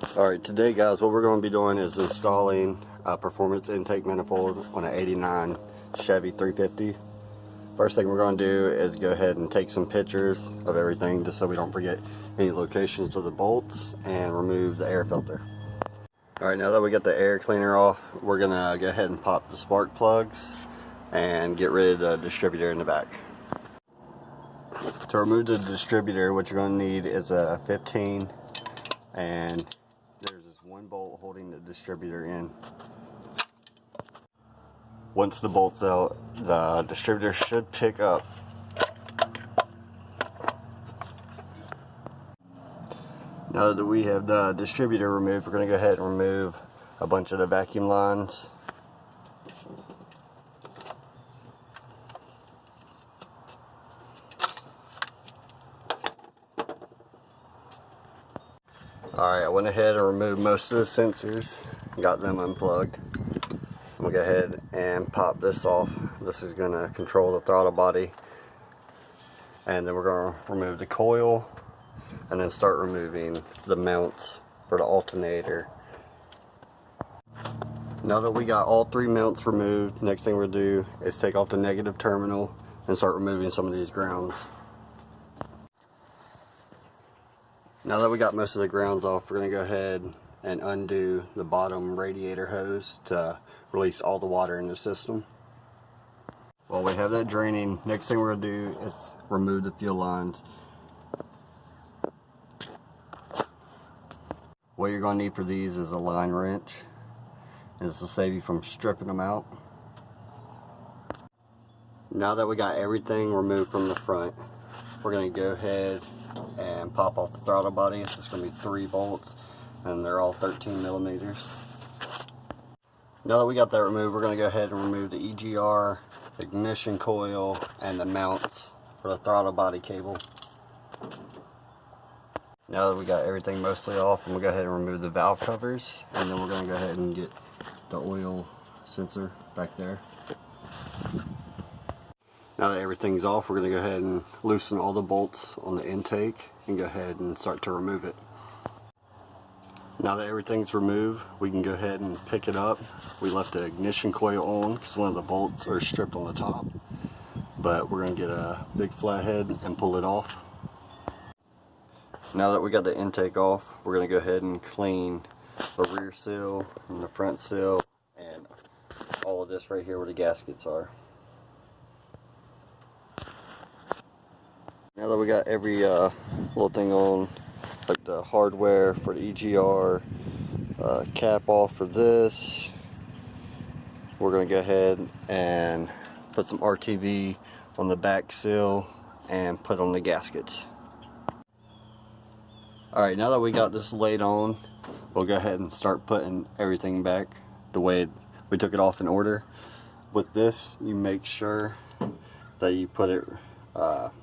Alright, today guys, what we're going to be doing is installing a performance intake manifold on an 89 Chevy 350. First thing we're going to do is go ahead and take some pictures of everything just so we don't forget any locations of the bolts, and remove the air filter. Alright, now that we got the air cleaner off, we're going to go ahead and pop the spark plugs and get rid of the distributor in the back. To remove the distributor, what you're going to need is a 15, and there's this one bolt holding the distributor in. Once the bolt's out, the distributor should pick up. Now that we have the distributor removed, we're going to go ahead and remove a bunch of the vacuum lines. Alright, I went ahead and removed most of the sensors, got them unplugged. I'm going to go ahead and pop this off. This is going to control the throttle body. And then we're going to remove the coil, and then start removing the mounts for the alternator. Now that we got all three mounts removed, next thing we'll do is take off the negative terminal and start removing some of these grounds. Now that we got most of the grounds off, we're going to go ahead and undo the bottom radiator hose to release all the water in the system. While we have that draining, next thing we're going to do is remove the fuel lines. What you're going to need for these is a line wrench, and this will save you from stripping them out. Now that we got everything removed from the front, we're going to go ahead and pop off the throttle body. It's just going to be 3 bolts, and they're all 13 millimeters. Now that we got that removed, we're going to go ahead and remove the EGR, ignition coil, and the mounts for the throttle body cable. Now that we got everything mostly off, we'll go ahead and remove the valve covers, and then we're going to go ahead and get the oil sensor back there. Now that everything's off, we're going to go ahead and loosen all the bolts on the intake and go ahead and start to remove it. Now that everything's removed, we can go ahead and pick it up. We left the ignition coil on because one of the bolts are stripped on the top, but we're going to get a big flathead and pull it off. Now that we got the intake off, we're going to go ahead and clean the rear seal and the front seal and all of this right here where the gaskets are. Now that we got every little thing on, like the hardware for the EGR, cap off for this, we're going to go ahead and put some RTV on the back seal and put on the gaskets. Alright, now that we got this laid on, we'll go ahead and start putting everything back the way we took it off in order. With this, you make sure that you put it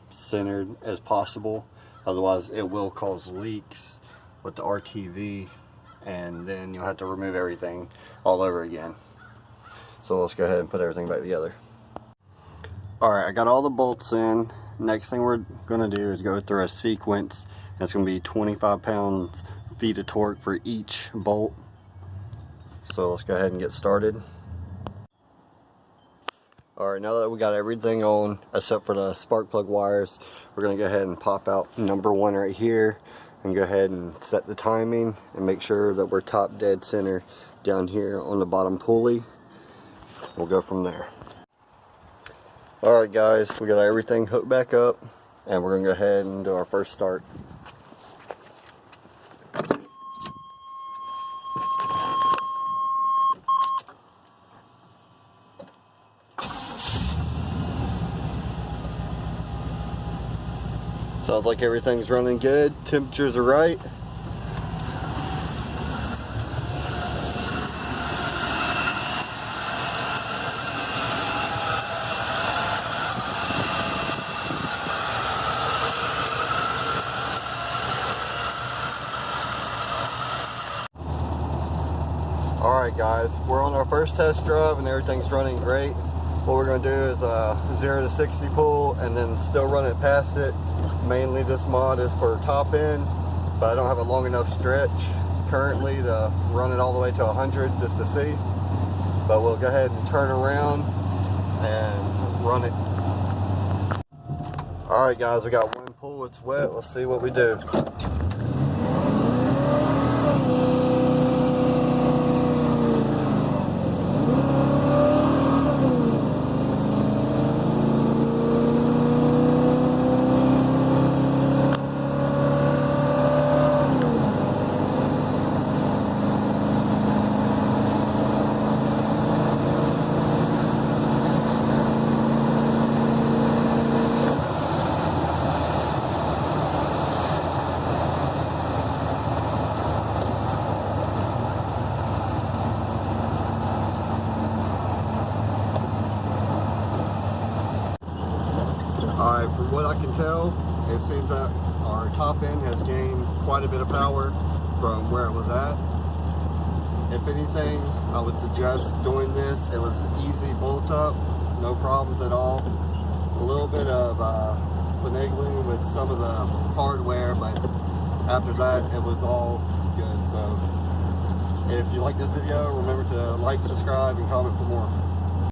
centered as possible, otherwise it will cause leaks with the RTV, and then you'll have to remove everything all over again. So let's go ahead and put everything back together. Alright, I got all the bolts in. Next thing we're going to do is go through a sequence. It's going to be 25 pound-feet of torque for each bolt. So let's go ahead and get started. Alright, now that we got everything on except for the spark plug wires, we're going to go ahead and pop out number 1 right here and go ahead and set the timing and make sure that we're top dead center down here on the bottom pulley. We'll go from there. Alright guys, we got everything hooked back up, and we're going to go ahead and do our first start. Sounds like everything's running good. Temperatures are right. Alright guys, we're on our first test drive and everything's running great. What we're going to do is a 0 to 60 pull and then still run it past it. Mainly this mod is for top end, but I don't have a long enough stretch currently to run it all the way to 100 just to see. But we'll go ahead and turn around and run it. Alright guys, we got one pull, it's wet. Let's see what we do. Alright, from what I can tell, it seems that our top end has gained quite a bit of power from where it was at. If anything, I would suggest doing this. It was easy bolt up, no problems at all. A little bit of finagling with some of the hardware, but after that it was all good. So if you like this video, remember to like, subscribe, and comment for more.